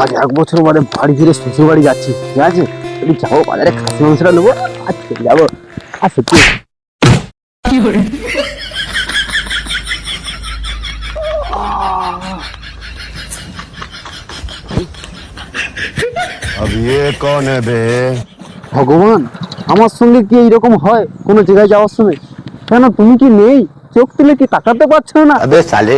আজ 1 বছর পরে বাড়ি ফিরে শ্বশুর বাড়ি যাচ্ছি, ঠিক আছে? একটু যাবো বাজারে, খাসি মাংসটা নেবো, আর চলে যাবো। আর সত্যি अब ये कौन है बे? ভগবান, আমার সঙ্গে কি এইরকম হয় কোনো জায়গায় যাওয়ার সময়? কেন তুমি কি নেই? চোখ তুলে কি তাকাতে পারছো না? अबे साले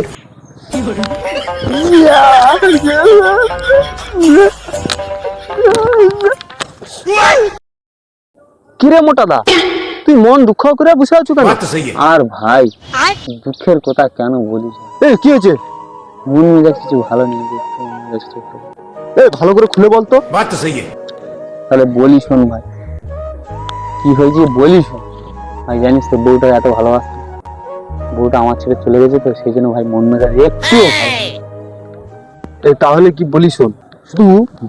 কিরে মোটা দা, তুই মন দুঃখ করে বসে আছো কেন? আর ভাই দুঃখের কথা কেন বলিস? এই কি হয়েছে? মন মেজাজ কিছু ভালো নেই, মন মেজাজ কিছু একটু। এই ভালো করে খুলে বলতো। তাহলে বলি শোন ভাই, কি হয়েছে বলি শোন ভাই। জানিস তো বউটা এত ভালোবাসতো, বউটা আমার ছেড়ে চলে গেছে, তো সেই জন্য ভাই মন মেজাজ একটু। এই তাহলে কি বলি শোন, শুধু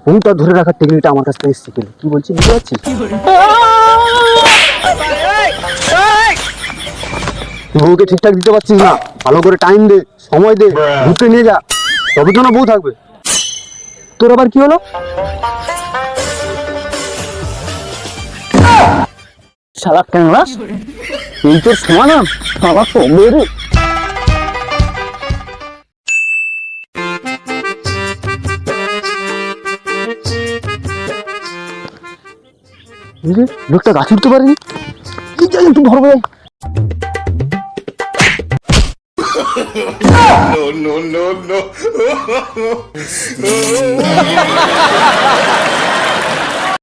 বউটা ধরে রাখার টেকনিকটা আমার কাছ থেকে শিখে নে। কি বলছি বুঝতে পারছিস? তুই বউকে ঠিকঠাক দিতে পারছিস না, ভালো করে টাইম দে, সময় দে, ঘুরতে নিয়ে যা, তবে তো না বউ থাকবে। তোর আবার কি হলো? শালা ক্যাংলা, এই তোর সমাধান? আমার তো বেরো। লোকটা গাছ উঠতে পারেনি, একটু ধরবে। no, no, no, no.